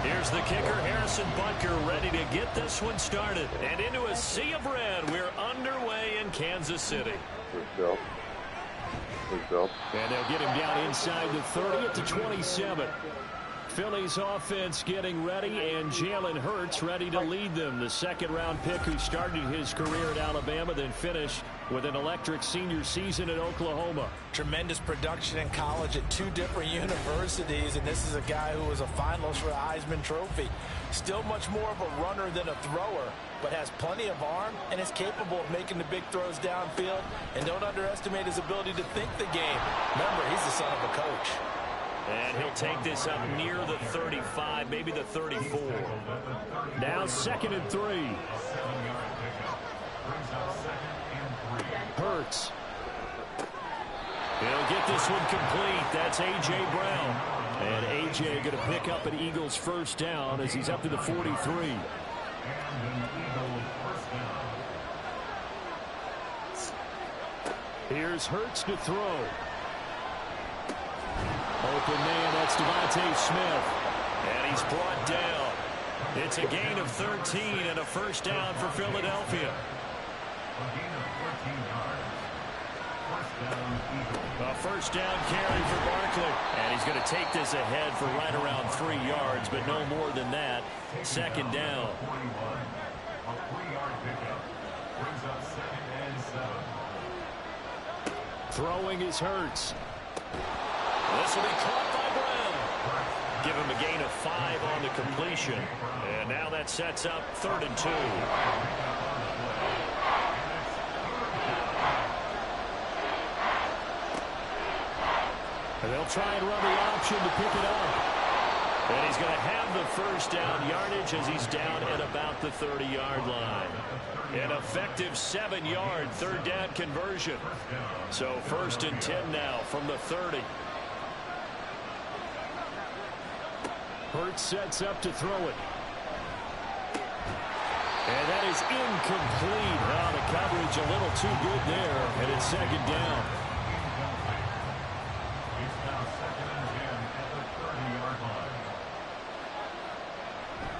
Here's the kicker, Harrison Butker, ready to get this one started. And into a sea of red, we're underway in Kansas City. And they'll get him down inside the 30 to 27. Phillies offense getting ready, and Jalen Hurts ready to lead them. The second-round pick who started his career at Alabama, then finished with an electric senior season at Oklahoma. Tremendous production in college at 2 different universities, and this is a guy who was a finalist for the Heisman Trophy. Still much more of a runner than a thrower, but has plenty of arm and is capable of making the big throws downfield. And don't underestimate his ability to think the game. Remember, he's the son of a coach. And he'll take this up near the 35, maybe the 34. Now 2nd and 3. Hurts. He'll get this one complete. That's A.J. Brown. And A.J. going to pick up an Eagles first down as he's up to the 43. Here's Hurts to throw. Open man, that's Devontae Smith. And he's brought down. It's a gain of 13 and a first down for Philadelphia. A first down carry for Barkley. And he's going to take this ahead for right around 3 yards, but no more than that. 2nd down. Throwing is Hurts. This will be caught by Brown. Give him a gain of 5 on the completion. And now that sets up 3rd and 2. And they'll try and run the option to pick it up. And he's going to have the first down yardage as he's down at about the 30-yard line. An effective 7-yard 3rd down conversion. So 1st and 10 now from the 30. Hurts sets up to throw it. And that is incomplete. Oh, the coverage a little too good there, and it's 2nd down.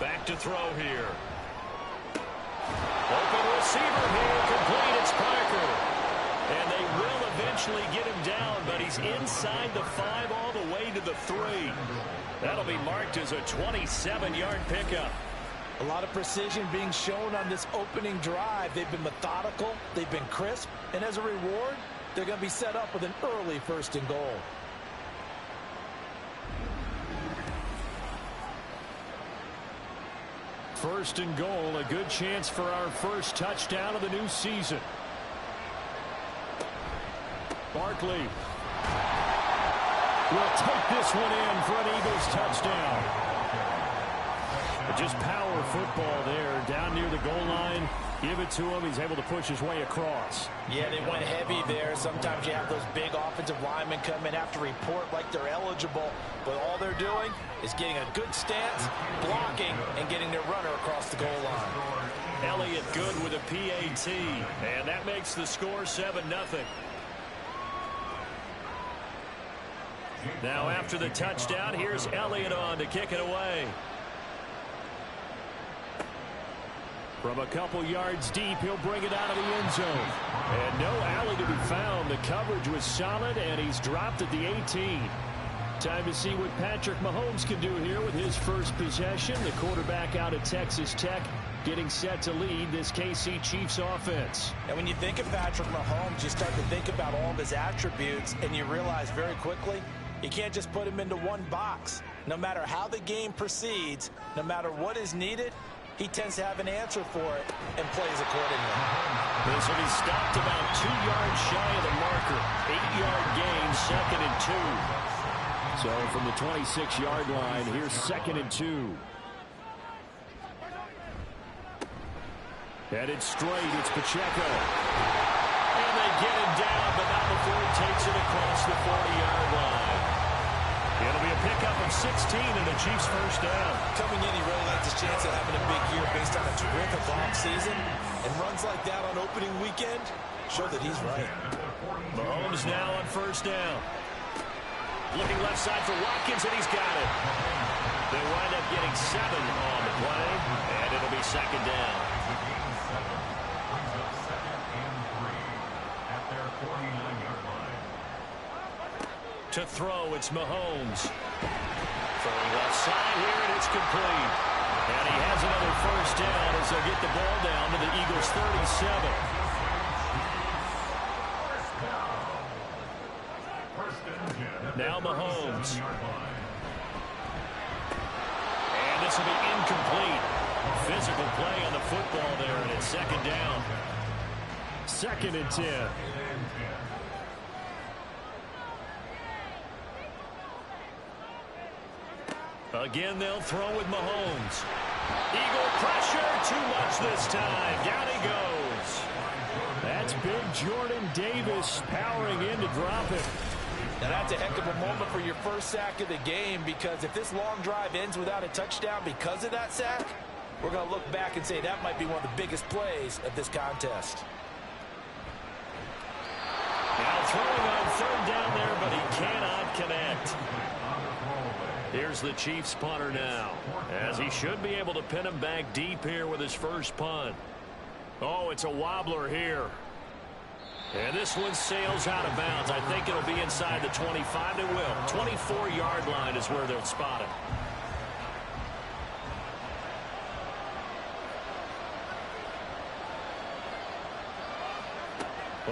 Back to throw here. Open receiver here, complete. It's Parker. And they will eventually get him down, but he's inside the 5 all the way to the 3. That'll be marked as a 27-yard pickup. A lot of precision being shown on this opening drive. They've been methodical, they've been crisp, and as a reward, they're going to be set up with an early 1st and goal. First and goal, a good chance for our first touchdown of the new season. Barkley will take this one in for an Eagles touchdown. Just power football there, down near the goal line. Give it to him. He's able to push his way across. Yeah, they went heavy there. Sometimes you have those big offensive linemen come in, have to report like they're eligible. But all they're doing is getting a good stance, blocking, and getting their runner across the goal line. Elliott good with a PAT. And that makes the score 7-0. Now after the touchdown, here's Elliott on to kick it away. From a couple yards deep, he'll bring it out of the end zone. And no alley to be found. The coverage was solid, and he's dropped at the 18. Time to see what Patrick Mahomes can do here with his first possession. The quarterback out of Texas Tech getting set to lead this KC Chiefs offense. And when you think of Patrick Mahomes, you start to think about all of his attributes, and you realize very quickly you can't just put him into one box. No matter how the game proceeds, no matter what is needed, he tends to have an answer for it and plays accordingly. This will be stopped about 2 yards shy of the marker. 8-yard gain, 2nd and 2. So from the 26-yard line, here's 2nd and 2. Headed straight, it's Pacheco. And they get him down, but not before he takes it across the 40-yard line. It'll be a pickup of 16 and a Chiefs first down. Coming in, he really likes his chance of having a big year based on a terrific offseason. And runs like that on opening weekend show that he's right. Mahomes now on first down. Looking left side for Watkins, and he's got it. They wind up getting 7 on the play, and it'll be second down. To throw, it's Mahomes. Throwing left side here, and it's complete. And he has another first down as they'll get the ball down to the Eagles' 37. Now Mahomes. And this will be incomplete. Physical play on the football there, and it's second down. 2nd and 10. Again, they'll throw with Mahomes. Eagle pressure, too much this time. Down he goes. That's big Jordan Davis powering in to drop it. Now that's a heck of a moment for your first sack of the game, because if this long drive ends without a touchdown because of that sack, we're going to look back and say that might be one of the biggest plays of this contest. Now throwing on third down there, but he cannot connect. Here's the Chiefs punter now, as he should be able to pin him back deep here with his first punt. Oh, it's a wobbler here. And this one sails out of bounds. I think it'll be inside the 25. It will. 24-yard line is where they'll spot it.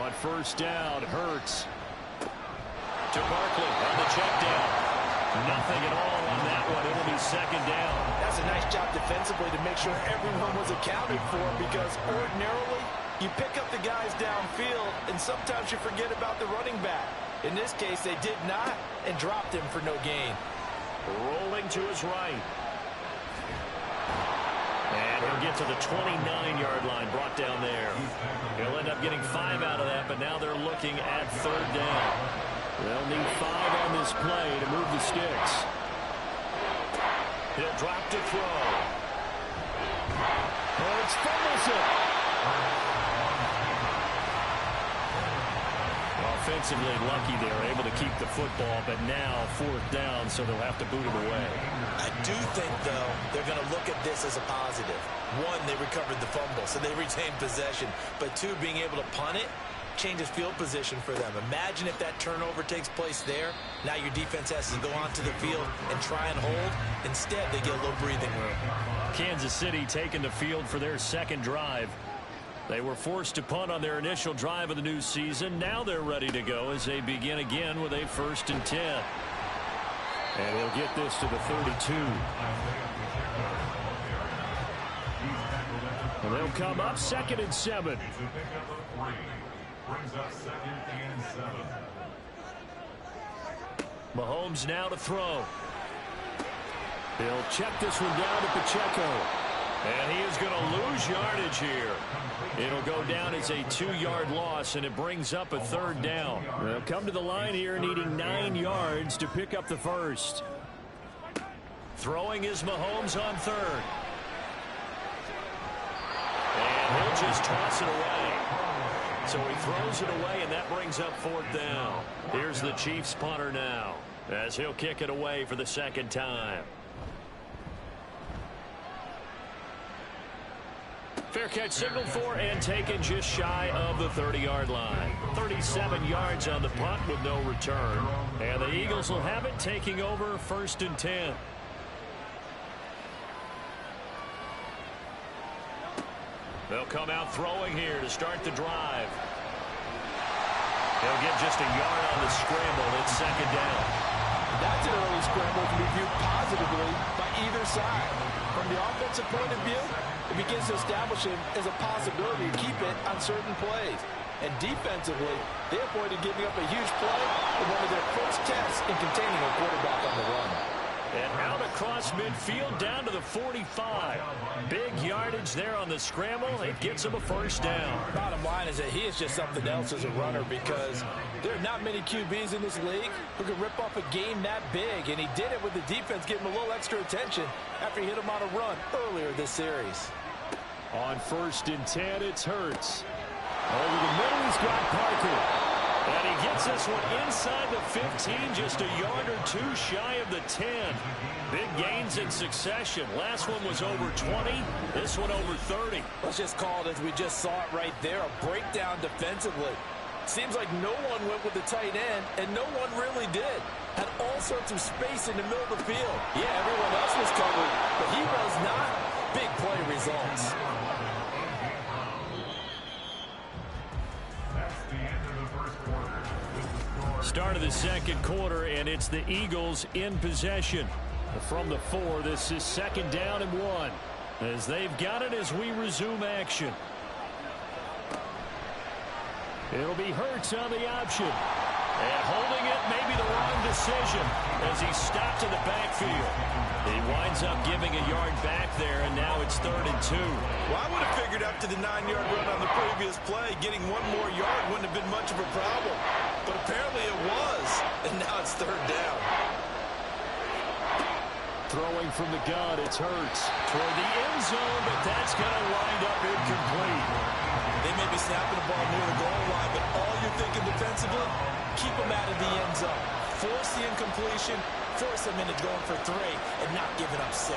On first down, Hurts. To Barkley on the check down. Nothing at all on that one. It'll be second down. That's a nice job defensively to make sure everyone was accounted for, because ordinarily you pick up the guys downfield and sometimes you forget about the running back. In this case, they did not and dropped him for no gain. Rolling to his right. And he'll get to the 29-yard line, brought down there. He'll end up getting 5 out of that, but now they're looking at third down. They'll need 5 on this play to move the sticks. He'll drop to throw. Hurts fumbles it. Offensively lucky they were able to keep the football, but now 4th down, so they'll have to boot it away. I do think, though, they're going to look at this as a positive. 1, they recovered the fumble, so they retained possession. But 2, being able to punt it changes field position for them. Imagine if that turnover takes place there. Now your defense has to go onto the field and try and hold. Instead, they get a little breathing room. Kansas City taking the field for their second drive. They were forced to punt on their initial drive of the new season. Now they're ready to go as they begin again with a 1st and 10. And he'll get this to the 32. And they'll come up 2nd and 7. Mahomes now to throw. He'll check this one down to Pacheco. And he is going to lose yardage here. It'll go down as a 2-yard loss, and it brings up a 3rd down. They'll come to the line here needing 9 yards to pick up the first. Throwing is Mahomes on 3rd. And he'll just toss it away. So he throws it away, and that brings up 4th down. Here's the Chiefs punter now, as he'll kick it away for the 2nd time. Fair catch signaled for and taken just shy of the 30-yard line. 37 yards on the punt with no return. And the Eagles will have it, taking over 1st and 10. They'll come out throwing here to start the drive. They'll get just a yard on the scramble. It's 2nd down. That's an early scramble to be viewed positively by either side. From the offensive point of view, it begins to establish him as a possibility to keep it on certain plays. And defensively, they avoided giving up a huge play in one of their first tests in containing a quarterback on the run. And out across midfield down to the 45. Big yardage there on the scramble. It gets him a 1st down. Bottom line is that he is just something else as a runner, because there are not many QBs in this league who can rip off a game that big. And he did it with the defense giving him a little extra attention after he hit him on a run earlier this series. On 1st and 10, it's Hurts. Over the middle, he's got Parker. And he gets this one inside the 15, just a yard or two shy of the 10. Big gains in succession. Last one was over 20. This one over 30. Let's just call it as we just saw it right there, a breakdown defensively. Seems like no one went with the tight end, and no one really did. Had all sorts of space in the middle of the field. Yeah, everyone else was covered, but he was not. Big play results. Start of the second quarter, and it's the Eagles in possession. From the 4, this is 2nd down and 1. As they've got it as we resume action. It'll be Hurts on the option. And holding it may be the wrong decision as he's stopped in the backfield. He winds up giving a yard back there, and now it's 3rd and 2. Well, I would have figured after the 9-yard run on the previous play, getting one more yard wouldn't have been much of a problem. But apparently it was, and now it's 3rd down. Throwing from the gun, it's Hurts toward the end zone, but that's going to wind up incomplete. They may be snapping the ball near the goal line, but all you're thinking defensively, keep them out of the end zone. Force the incompletion, force them into going for 3, and not giving up 6.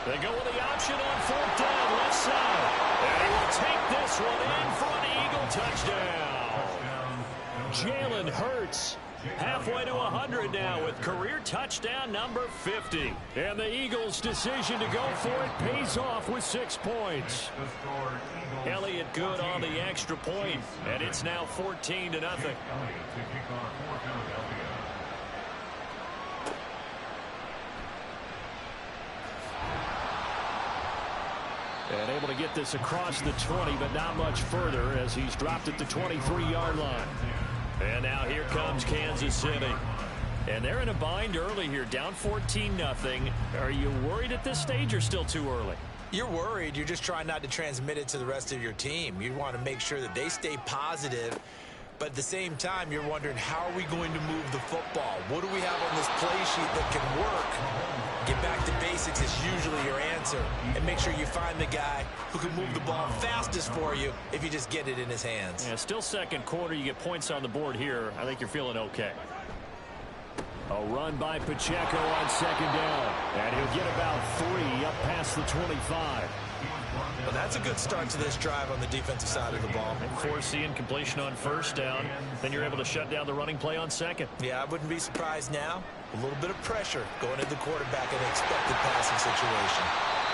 They go with the option on 4th down, left side. And he will take this one in for an Eagle touchdown. Jalen Hurts. Halfway to 100 now with career touchdown number 50. And the Eagles' decision to go for it pays off with 6 points. Elliott good on the extra point, and it's now 14-0. And able to get this across the 20, but not much further as he's dropped at the 23-yard line. And now here comes Kansas City. And they're in a bind early here, down 14-0. Are you worried at this stage or still too early? You're worried. You're just trying not to transmit it to the rest of your team. You want to make sure that they stay positive. But at the same time, you're wondering, how are we going to move the football? What do we have on this play sheet that can work? Get back to basics is usually your answer. And make sure you find the guy who can move the ball fastest for you if you just get it in his hands. Yeah, still second quarter. You get points on the board here. I think you're feeling okay. A run by Pacheco on 2nd down. And he'll get about 3 up past the 25. Well, that's a good start to this drive on the defensive side of the ball. And force the incompletion on 1st down. Then you're able to shut down the running play on 2nd. Yeah, I wouldn't be surprised now. A little bit of pressure going at the quarterback in an expected passing situation.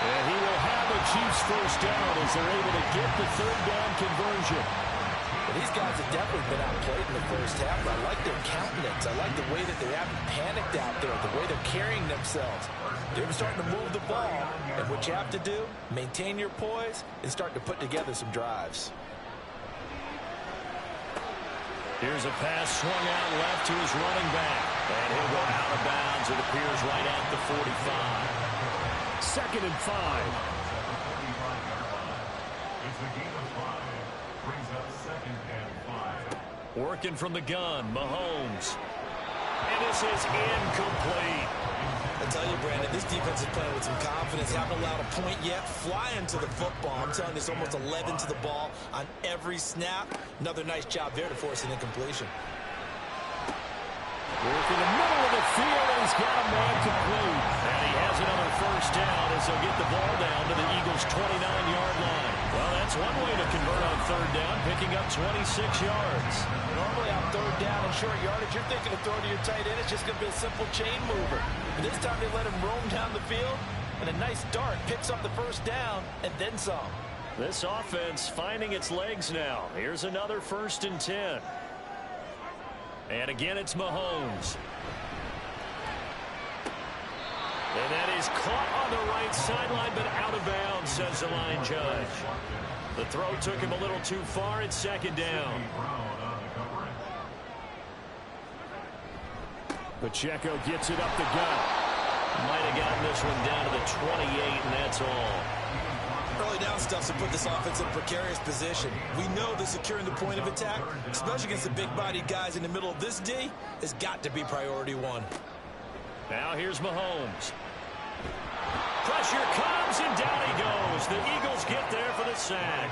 And he will have a Chiefs 1st down as they're able to get the 3rd down conversion. Well, these guys have definitely been outplayed in the first half. I like their countenance. I like the way that they haven't panicked out there, the way they're carrying themselves. They're starting to move the ball, and what you have to do, maintain your poise and start to put together some drives. Here's a pass swung out left to his running back. And he'll go out of bounds, it appears, right at the 45. 2nd and 5. Working from the gun, Mahomes. And this is incomplete. I tell you, Brandon, this defense is playing with some confidence. Haven't allowed a point yet. Flying to the football. I'm telling you, it's almost 11 to the ball on every snap. Another nice job there to force an incompletion. Work in the middle of the field, and he's got a man complete. And he has another 1st down as they'll get the ball down to the Eagles' 29-yard line. Well, that's one way to convert on 3rd down, picking up 26 yards. Normally on 3rd down and short yardage, you're thinking of throwing to your tight end. It's just going to be a simple chain mover. And this time they let him roam down the field, and a nice dart picks up the 1st down and then some. This offense finding its legs now. Here's another 1st and 10. And again, it's Mahomes. And that is caught on the right sideline, but out of bounds, says the line judge. The throw took him a little too far. It's 2nd down. Pacheco gets it up the gut. Might have gotten this one down to the 28, and that's all. Early down stuff to put this offense in a precarious position. We know that securing the point of attack, especially against the big-bodied guys in the middle of this D, has got to be priority 1. Now here's Mahomes. Pressure comes, and down he goes. The Eagles get there for the sack.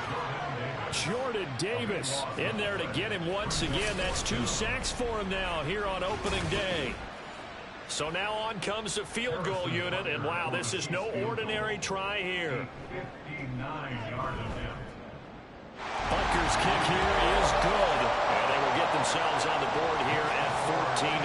Jordan Davis in there to get him once again. That's 2 sacks for him now here on opening day. So now on comes the field goal unit, and wow, this is no ordinary try here. 59-yard attempt. Butker's kick here is good, and they will get themselves on the board here at 14-3.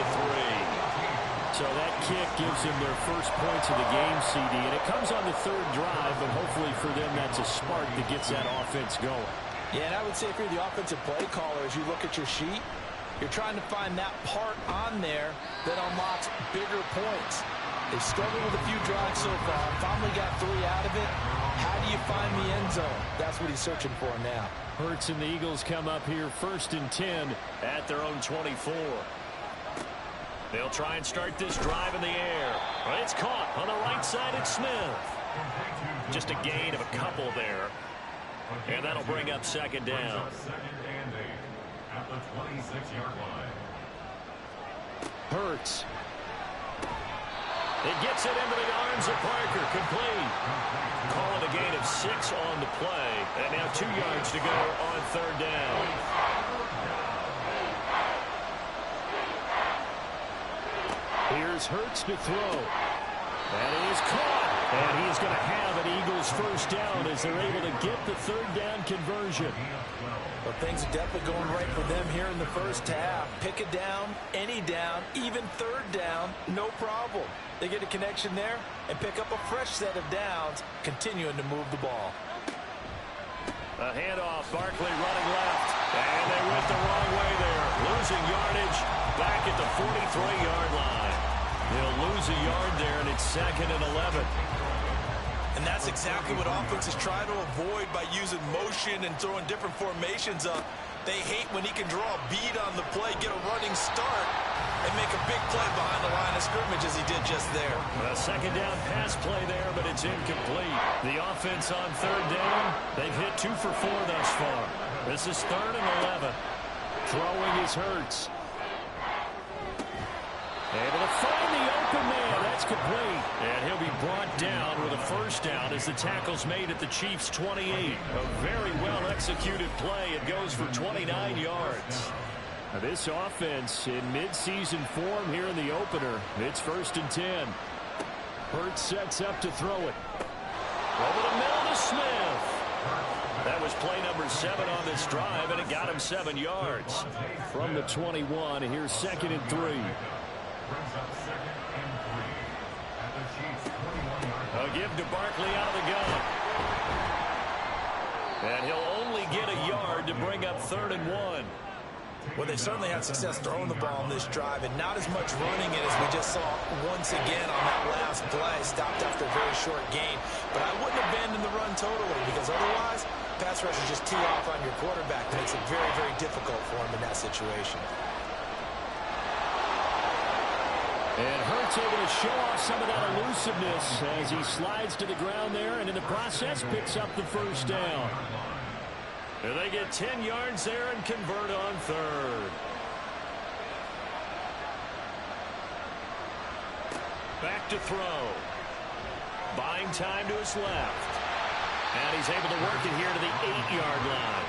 So that kick gives them their first points of the game, CD, and it comes on the 3rd drive, but hopefully for them that's a spark that gets that offense going. Yeah, and I would say if you're the offensive play caller, as you look at your sheet, you're trying to find that part on there that unlocks bigger points. They struggled with a few drives so far, finally got 3 out of it. How do you find the end zone? That's what he's searching for now. Hurts and the Eagles come up here 1st and 10 at their own 24. They'll try and start this drive in the air. But it's caught on the right side. It's Smith. Just a gain of a couple there. And that'll bring up 2nd down. At the 26-yard line. Hurts. It gets it into the arms of Parker. Complete. Call it a gain of 6 on the play. And now 2 yards to go on 3rd down. Here's Hurts to throw. And he is caught. And he's going to have an Eagles 1st down as they're able to get the 3rd down conversion. Well, things are definitely going right for them here in the first half. Pick a down, any down, even 3rd down, no problem. They get a connection there and pick up a fresh set of downs, continuing to move the ball. A handoff, Barkley running left. And they went the wrong way there. Losing yardage back at the 43-yard line. They'll lose a yard there, and it's 2nd and 11. And that's exactly what offenses try to avoid by using motion and throwing different formations up. They hate when he can draw a bead on the play, get a running start, and make a big play behind the line of scrimmage as he did just there. A 2nd down pass play there, but it's incomplete. The offense on 3rd down, they've hit 2 for 4 thus far. This is 3rd and 11. Throwing is Hurts. Able to find the open man. That's complete. And he'll be brought down with a 1st down as the tackle's made at the Chiefs' 28. A very well-executed play. It goes for 29 yards. Now this offense in mid-season form here in the opener. It's 1st and 10. Hurts sets up to throw it. Over the middle to Smith. That was play number 7 on this drive, and it got him 7 yards. From the 21, here's 2nd and 3. Brings up 2nd and 3 at the Chiefs' 21-yard line. A give to Barkley out of the gun. And he'll only get a yard to bring up 3rd and 1. Well, they certainly had success throwing the ball in this drive, and not as much running it as we just saw once again on that last play. Stopped after a very short gain. But I wouldn't abandon the run totally, because otherwise, pass rushers just tee off on your quarterback. Makes it very, very difficult for him in that situation. And Hurts able to show off some of that elusiveness as he slides to the ground there, and in the process picks up the 1st down. And they get 10 yards there and convert on 3rd. Back to throw. Buying time to his left. And he's able to work it here to the 8-yard line.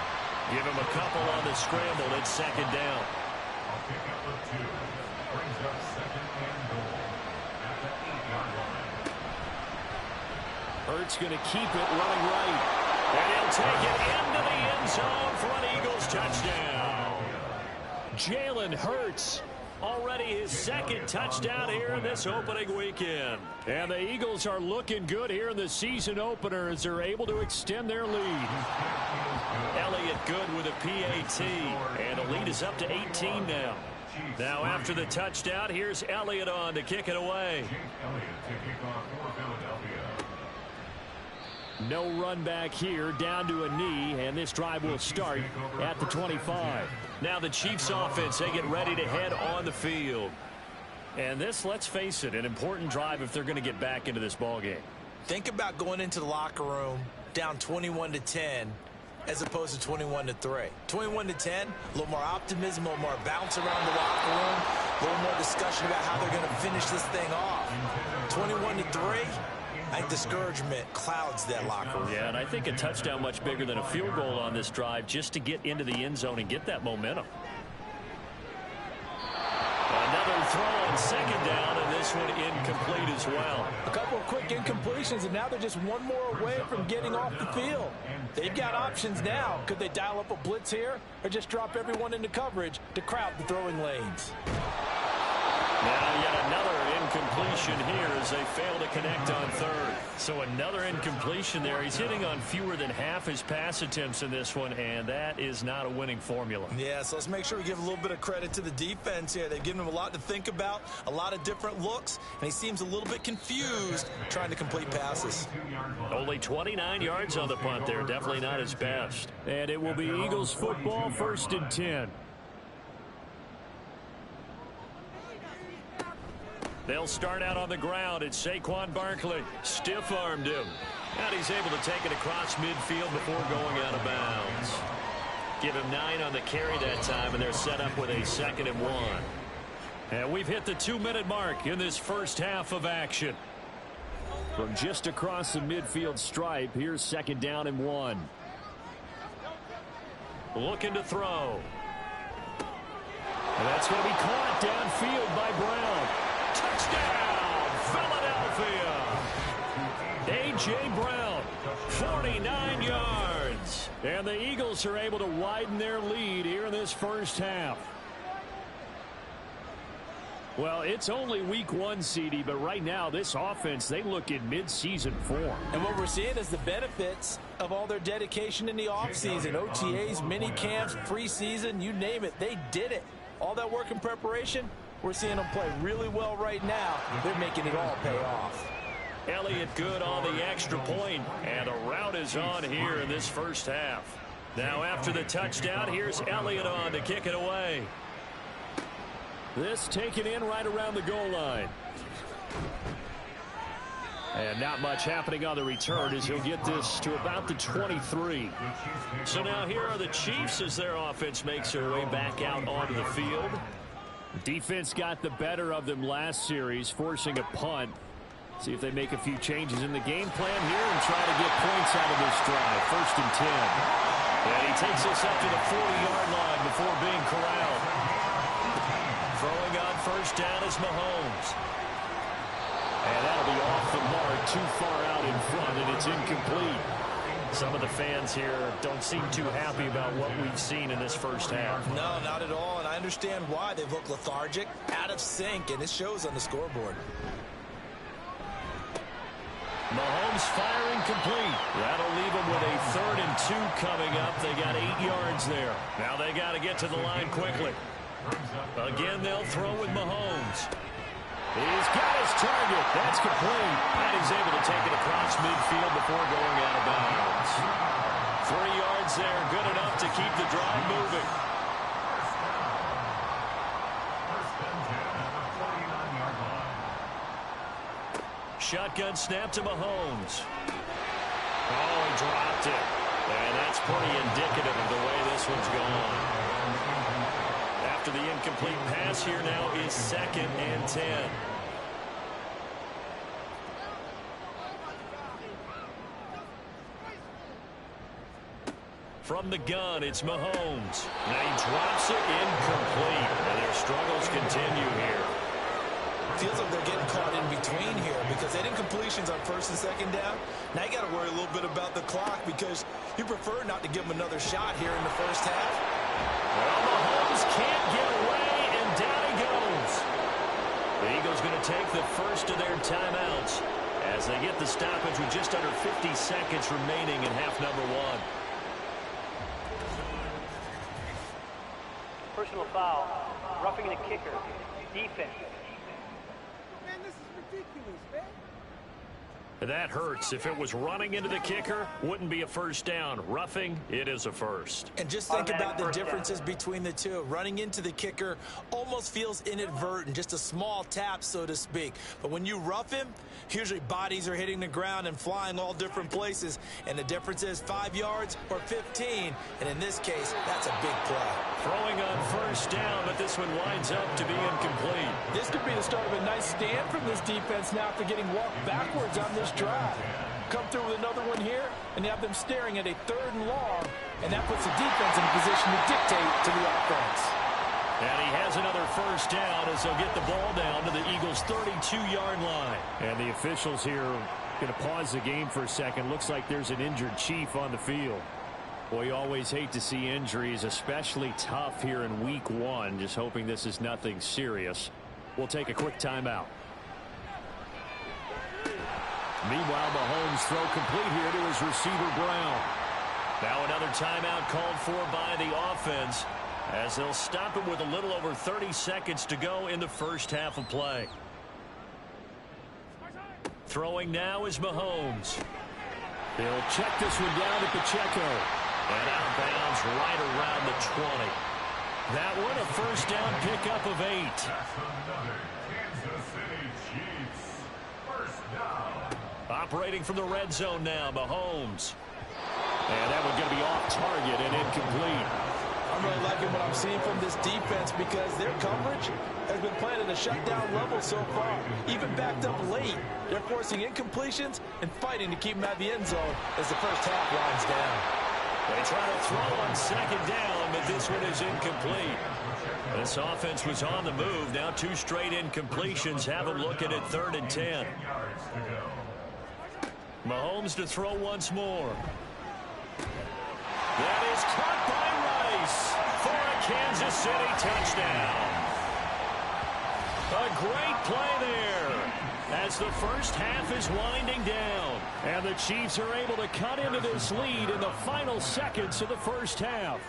Give him a couple on the scramble. It's 2nd down. I'll pick up the 2. Brings up 2nd and goal at the 8-yard line. Hurts going to keep it running right. And he'll take it into the end zone for an Eagles touchdown. Jalen Hurts, already his 2nd touchdown here in this opening weekend. And the Eagles are looking good here in the season opener as they're able to extend their lead. Elliott good with a PAT, and the lead is up to 18 now. Now after the touchdown, here's Elliott on to kick it away. Elliott to kick off for Philadelphia. No run back here, down to a knee, and this drive will start at the 25. Now the Chiefs offense, they get ready to head on the field. And this, let's face it, an important drive if they're going to get back into this ballgame. Think about going into the locker room down 21-10 as opposed to 21-3. 21-10, a little more optimism, a little more bounce around the locker room, a little more discussion about how they're going to finish this thing off. 21-3, I think discouragement clouds that locker room. Yeah, and I think a touchdown much bigger than a field goal on this drive just to get into the end zone and get that momentum. Another throw on second down, and this one incomplete as well. A couple of quick incompletions, and now they're just one more away from getting off the field. They've got options now. Could they dial up a blitz here or just drop everyone into coverage to crowd the throwing lanes? Now yet another incompletion here as they fail to connect on third. So another incompletion there. He's hitting on fewer than half his pass attempts in this one, and that is not a winning formula. Yeah, so let's make sure we give a little bit of credit to the defense here. They've given him a lot to think about, a lot of different looks, and he seems a little bit confused trying to complete passes. Only 29 yards on the punt there. Definitely not his best. And it will be Eagles football, 1st and 10. They'll start out on the ground. It's Saquon Barkley. Stiff-armed him. And he's able to take it across midfield before going out of bounds. Give him 9 on the carry that time, and they're set up with a 2nd and 1. And we've hit the 2-minute mark in this first half of action. From just across the midfield stripe, here's 2nd down and 1. Looking to throw. And that's going to be caught downfield by Brown. Touchdown, Philadelphia. A.J. Brown, 49 yards. And the Eagles are able to widen their lead here in this first half. Well, it's only week 1, CD, but right now this offense, they look in mid-season form. And what we're seeing is the benefits of all their dedication in the offseason. OTAs, mini camps, preseason, you name it, they did it. All that work and preparation, we're seeing them play really well right now. They're making it all pay off. Elliott good on the extra point, and a route is on here in this first half. Now after the touchdown, here's Elliott on to kick it away. This taken in right around the goal line. And not much happening on the return as he'll get this to about the 23. So now here are the Chiefs as their offense makes their way back out onto the field. Defense got the better of them last series, forcing a punt. See if they make a few changes in the game plan here and try to get points out of this drive. 1st and 10. And he takes us up to the 40-yard line before being corralled. Throwing on 1st down is Mahomes. And that'll be off the mark, too far out in front, and it's incomplete. Some of the fans here don't seem too happy about what we've seen in this first half. No, not at all, and I understand why. They look lethargic, out of sync, and it shows on the scoreboard. Mahomes firing complete. That'll leave them with a 3rd and 2 coming up. They got 8 yards there. Now they got to get to the line quickly. Again, they'll throw with Mahomes. He's got his target. That's complete. And he's able to take it across midfield before going out of bounds. 3 yards there, good enough to keep the drive moving. Shotgun snap to Mahomes. Oh, he dropped it. And that's pretty indicative of the way this one's gone. After the incomplete pass, here now is 2nd and 10. From the gun, it's Mahomes. Now he drops it incomplete. And their struggles continue here. Feels like they're getting caught in between here because they didn't completions on 1st and 2nd down. Now you got to worry a little bit about the clock because you prefer not to give them another shot here in the first half. Well, Mahomes can't get away, and down he goes. The Eagles going to take the first of their timeouts as they get the stoppage with just under 50 seconds remaining in half number 1. Personal foul, roughing the kicker, defense. Man, this is ridiculous, man. That hurts. If it was running into the kicker, wouldn't be a 1st down. Roughing, it is a 1st. And just think about the differences between the two. Running into the kicker almost feels inadvertent, just a small tap, so to speak. But when you rough him, usually bodies are hitting the ground and flying all different places. And the difference is 5 yards or 15. And in this case, that's a big play. Throwing on first down, but this one winds up to be incomplete. This could be the start of a nice stand from this defense now after getting walked backwards on this drive. Come through with another one here, and you have them staring at a 3rd and long, and that puts the defense in a position to dictate to the offense. And he has another first down as they'll get the ball down to the Eagles' 32-yard line. And the officials here are going to pause the game for a second. Looks like there's an injured Chief on the field. Boy, you always hate to see injuries, especially tough here in week 1. Just hoping this is nothing serious. We'll take a quick timeout. Meanwhile, Mahomes throw complete here to his receiver Brown. Now another timeout called for by the offense as they'll stop it with a little over 30 seconds to go in the first half of play. Throwing now is Mahomes. He'll check this one down to Pacheco. And out of bounds right around the 20. That one a first down pickup of 8. That's another Kansas City Chiefs first down. Operating from the red zone now, Mahomes. And that one going to be off target and incomplete. I'm really liking what I'm seeing from this defense because their coverage has been playing at a shutdown level so far. Even backed up late, they're forcing incompletions and fighting to keep them out of the end zone as the first half winds down. They try to throw on second down, but this one is incomplete. This offense was on the move. Now 2 straight incompletions have them looking at 3rd and 10. Mahomes to throw once more. That is caught by Rice for a Kansas City touchdown. A great play there as the first half is winding down. And the Chiefs are able to cut into this lead in the final seconds of the first half.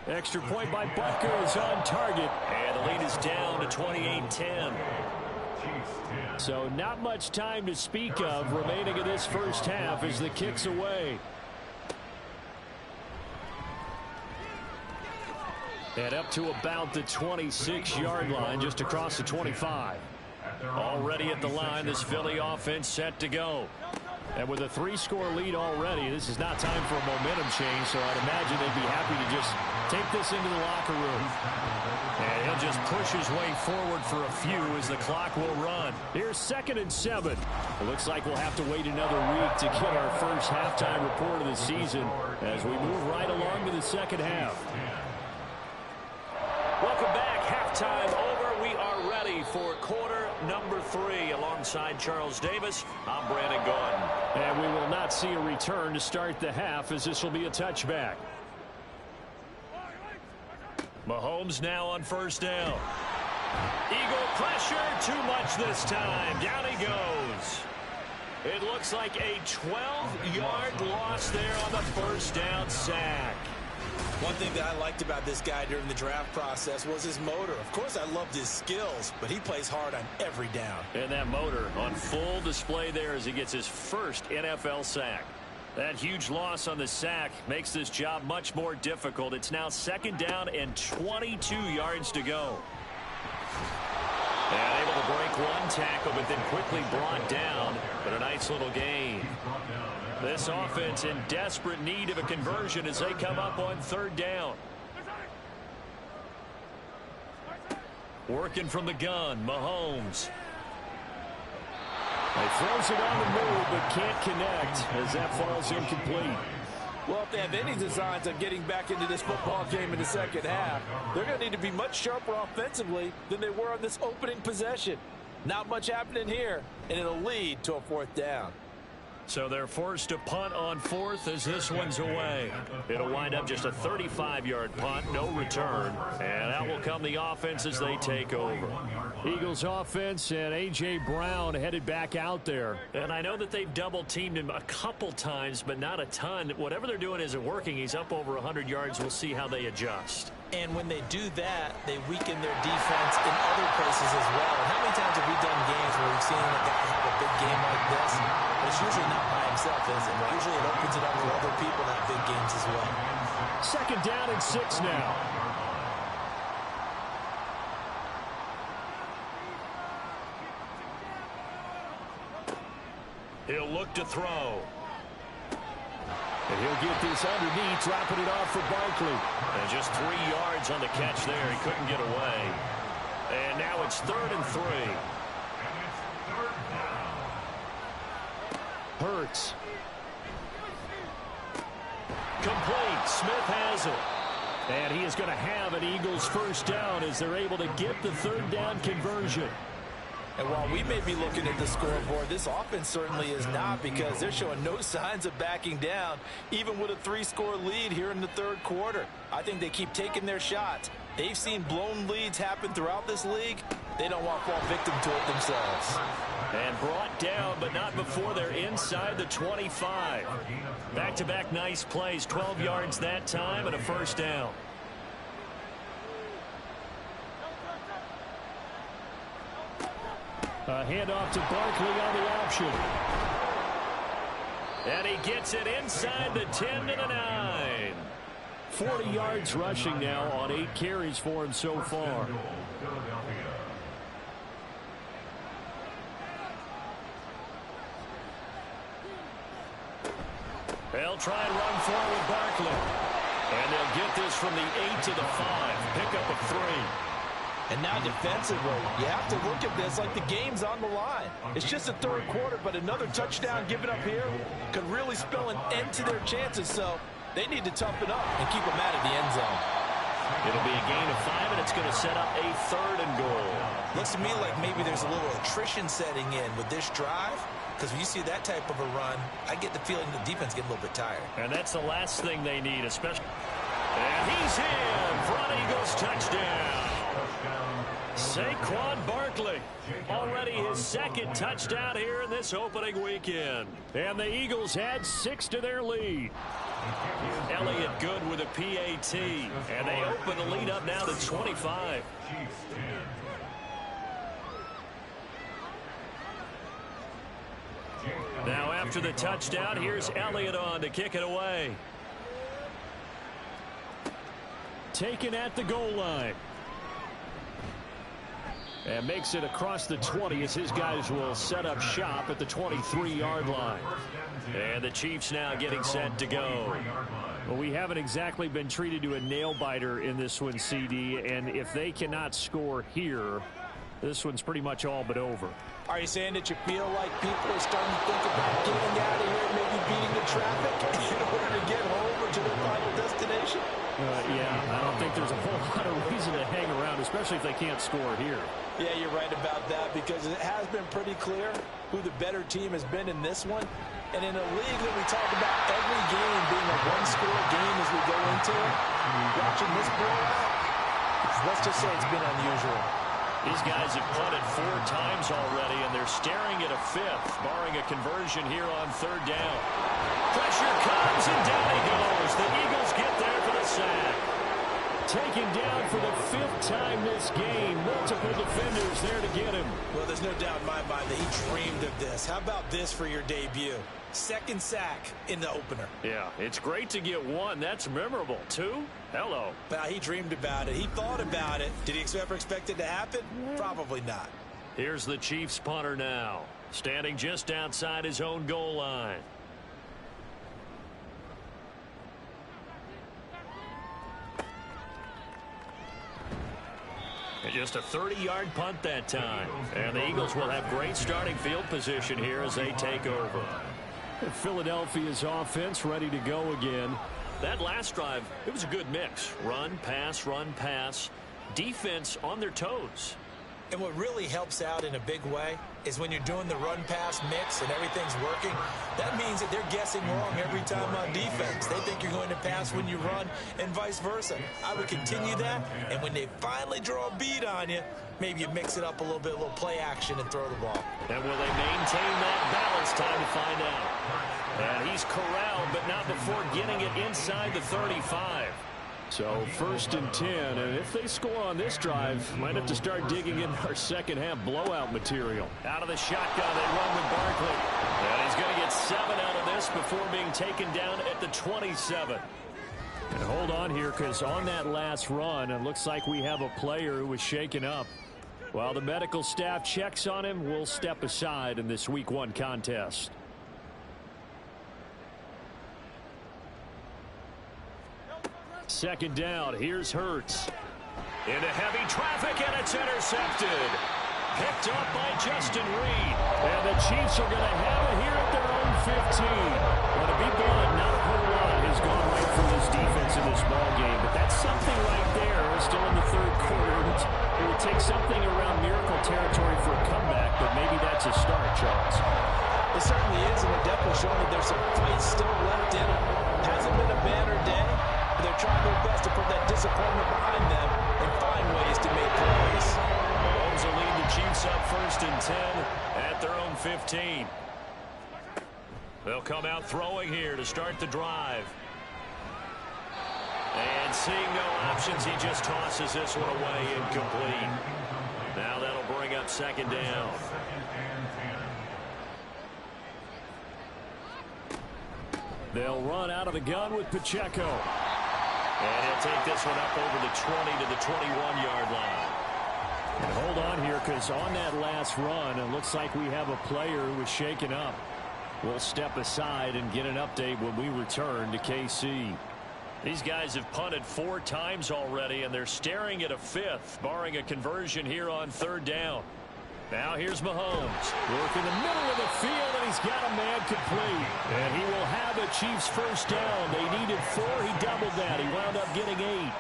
Extra point by Butker is on target. And the lead is down to 28-10. So not much time to speak of remaining in this first half as the kick's away. And up to about the 26-yard line, just across the 25. Already at the line, this Philly offense set to go. And with a 3-score lead already, this is not time for a momentum change, so I'd imagine they'd be happy to just take this into the locker room. And he'll just push his way forward for a few as the clock will run. Here's 2nd and 7. It looks like we'll have to wait another week to get our first halftime report of the season as we move right along to the second half. Welcome back. Halftime over. We are ready for quarter number 3 alongside Charles Davis. I'm Brandon Gaudin. And we will not see a return to start the half as this will be a touchback. Mahomes now on first down. Eagle pressure, too much this time. Down he goes. It looks like a 12-yard loss there on the first down sack. One thing that I liked about this guy during the draft process was his motor. Of course, I loved his skills, but he plays hard on every down. And that motor on full display there as he gets his first NFL sack. That huge loss on the sack makes this job much more difficult. It's now 2nd down and 22 yards to go. And able to break one tackle, but then quickly brought down. But a nice little gain. This offense in desperate need of a conversion as they come up on 3rd down. Working from the gun, Mahomes. He throws it on the move, but can't connect as that falls incomplete. Well, if they have any designs on getting back into this football game in the second half, they're going to need to be much sharper offensively than they were on this opening possession. Not much happening here, and it'll lead to a 4th down. So they're forced to punt on 4th as this one's away. It'll wind up just a 35-yard punt, no return. And out will come the offense as they take over. Eagles offense and A.J. Brown headed back out there. And I know that they've double-teamed him a couple times, but not a ton. Whatever they're doing isn't working. He's up over 100 yards. We'll see how they adjust. And when they do that, they weaken their defense in other places as well. And how many times have we done games where we've seen a guy have a big game like this? But it's usually not by himself, is it? Usually it opens it up for other people that have big games as well. 2nd down and 6 now. He'll look to throw. And he'll get this underneath, dropping it off for Barkley. And just 3 yards on the catch there. He couldn't get away. And now it's 3rd and 3. Hurts. Complete. Smith has it. And he is going to have an Eagles first down as they're able to get the 3rd down conversion. And while we may be looking at the scoreboard, this offense certainly is not, because they're showing no signs of backing down, even with a 3-score lead here in the 3rd quarter. I think they keep taking their shots. They've seen blown leads happen throughout this league. They don't want to fall victim to it themselves. And brought down, but not before they're inside the 25. Back-to-back nice plays, 12 yards that time and a first down. A handoff to Barkley on the option. And he gets it inside the 10 to the 9. 40 yards rushing now on 8 carries for him so far. They'll try and run forward Barkley. And they'll get this from the 8 to the 5. Pickup of 3. And now defensively, you have to look at this like the game's on the line. It's just the 3rd quarter, but another touchdown given up here could really spell an end to their chances. So they need to toughen up and keep them out of the end zone. It'll be a gain of 5, and it's going to set up a 3rd and goal. Looks to me like maybe there's a little attrition setting in with this drive, because when you see that type of a run, I get the feeling the defense get a little bit tired. And that's the last thing they need, especially. And he's in for an Eagles touchdown. Saquon Barkley, already his 2nd touchdown here in this opening weekend. And the Eagles add 6 to their lead. Elliott good with a PAT. And they open the lead up now to 25. Now after the touchdown, here's Elliott on to kick it away. Taken at the goal line. And makes it across the 20 as his guys will set up shop at the 23-yard line. And the Chiefs now getting set to go. Well, we haven't exactly been treated to a nail-biter in this one, CD. And if they cannot score here, this one's pretty much all but over. Are you saying that you feel like people are starting to think about getting out of here and maybe beating the traffic in order to get home or to their final destination? Yeah, I don't think there's a whole lot of reason to hang around, especially if they can't score here. Yeah, you're right about that, because it has been pretty clear who the better team has been in this one. And in a league that we talk about every game being a one-score game as we go into it, watching this blowout, let's just say it's been unusual. These guys have punted 4 times already, and they're staring at a 5th, barring a conversion here on 3rd down. Pressure comes, and down he goes. The Eagles get there for the sack. Taken down for the 5th time this game. Multiple defenders there to get him. Well, there's no doubt in my mind that he dreamed of this. How about this for your debut? 2nd sack in the opener. Yeah, it's great to get 1. That's memorable. 2? Hello. Now, he dreamed about it. He thought about it. Did he ever expect it to happen? Probably not. Here's the Chiefs punter now, standing just outside his own goal line. And just a 30-yard punt that time. And the Eagles will have great starting field position here as they take over. Philadelphia's offense ready to go again. That last drive, it was a good mix. Run, pass, defense on their toes. And what really helps out in a big way is when you're doing the run-pass mix and everything's working, that means that they're guessing wrong every time on defense. They think you're going to pass when you run and vice versa. I would continue that, and when they finally draw a beat on you, maybe you mix it up a little bit, a little play action and throw the ball. And will they maintain that balance? Time to find out. And he's corralled, but not before getting it inside the 35. So 1st and 10, and if they score on this drive, might have to start digging in our second half blowout material. Out of the shotgun, they run with Barkley. And he's going to get 7 out of this before being taken down at the 27. And hold on here, because on that last run, it looks like we have a player who was shaken up. While the medical staff checks on him, we'll step aside in this Week 1 contest. Second down. Here's Hurts. Into heavy traffic, and it's intercepted. Picked up by Justin Reed. And the Chiefs are going to have it here at their own 15. Well, to be blunt, not a whole lot has gone right for this defense in this ball game, but that's something right there. Still in the third quarter. It would take something around miracle territory for a comeback, but maybe that's a start, Charles. It certainly is, and they're definitely showing that there's some fight still left in them. Hasn't been a banner day, but they're trying their best to put that disappointment behind them and find ways to make plays. Mahomes will lead the Chiefs up 1st and 10 at their own 15. They'll come out throwing here to start the drive. And seeing no options, he just tosses this one away incomplete. Now that'll bring up 2nd down. They'll run out of the gun with Pacheco. And he'll take this one up over the 20 to the 21-yard line. And hold on here, because on that last run, it looks like we have a player who was shaken up. We'll step aside and get an update when we return to KC. These guys have punted 4 times already, and they're staring at a 5th, barring a conversion here on 3rd down. Now here's Mahomes. Work in the middle of the field, and he's got a man complete. And he will have a Chiefs 1st down. They needed 4. He doubled that. He wound up getting 8.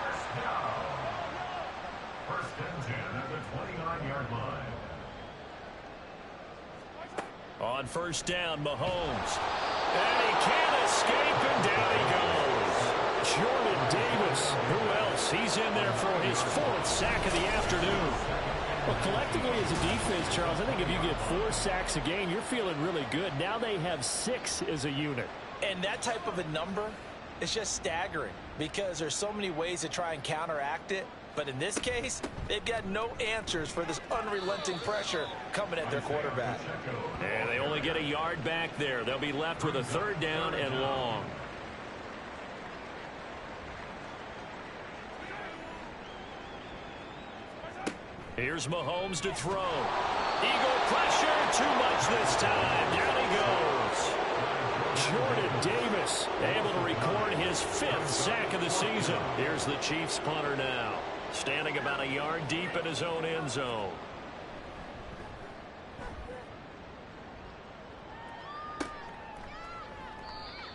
1st and 10 at the 29-yard line. On 1st down, Mahomes. And he can't escape, and down he goes. Jordan Davis. Who else? He's in there for his 4th sack of the afternoon. Well, collectively as a defense, Charles, I think if you get 4 sacks a game, you're feeling really good. Now they have 6 as a unit. And that type of a number is just staggering because there's so many ways to try and counteract it. But in this case, they've got no answers for this unrelenting pressure coming at their quarterback. And they only get a yard back there. They'll be left with a 3rd down and long. Here's Mahomes to throw. Eagle pressure, too much this time. Down he goes. Jordan Davis able to record his 5th sack of the season. Here's the Chiefs punter now, standing about a yard deep in his own end zone.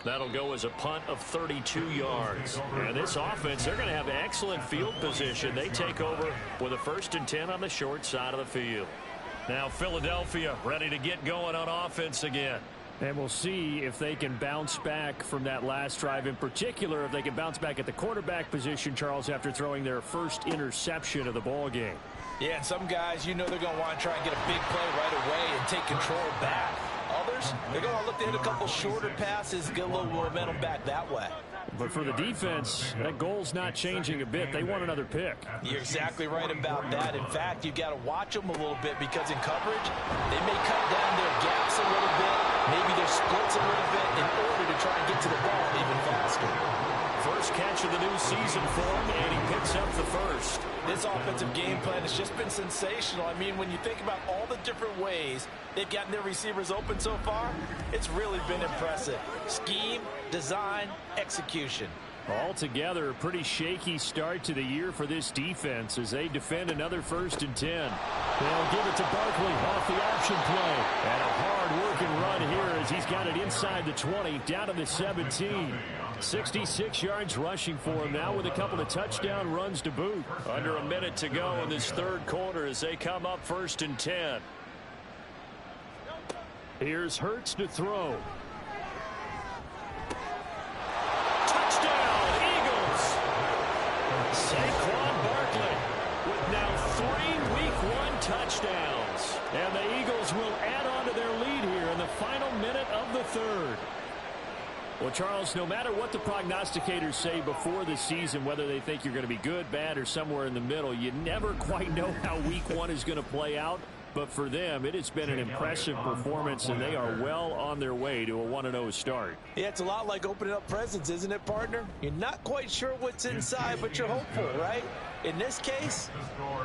That'll go as a punt of 32 yards. And this offense, they're going to have excellent field position. They take over with a 1st and 10 on the short side of the field. Now Philadelphia ready to get going on offense again. And we'll see if they can bounce back from that last drive. In particular, if they can bounce back at the quarterback position, Charles, after throwing their 1st interception of the ball game. Yeah, and some guys, you know they're going to want to try and get a big play right away and take control back. Others, they're going to look to hit a couple shorter passes, get a little momentum back that way. But for the defense, that goal's not changing a bit. They want another pick. You're exactly right about that. In fact, you've got to watch them a little bit because in coverage, they may cut down their gaps a little bit, maybe their splits a little bit in order to try and get to the ball even faster. First catch of the new season for him, and he picks up the 1st. This offensive game plan has just been sensational. I mean, when you think about all the different ways they've gotten their receivers open so far, it's really been impressive. Scheme, design, execution. Altogether, a pretty shaky start to the year for this defense as they defend another 1st and 10. They'll give it to Barkley off the option play. And a hard-working run here as he's got it inside the 20, down to the 17. 66 yards rushing for him now with a couple of touchdown runs to boot. Under a minute to go in this 3rd quarter as they come up 1st and 10. Here's Hurts to throw. Touchdown, Eagles! Saquon Barkley with now 3 Week 1 touchdowns. And the Eagles will add on to their lead here in the final minute of the 3rd. Well, Charles, no matter what the prognosticators say before the season, whether they think you're going to be good, bad, or somewhere in the middle, you never quite know how Week 1 is going to play out. But for them, it has been an impressive performance, and they are well on their way to a 1-0 start. Yeah, it's a lot like opening up presents, isn't it, partner? You're not quite sure what's inside, but you're hopeful, right? In this case,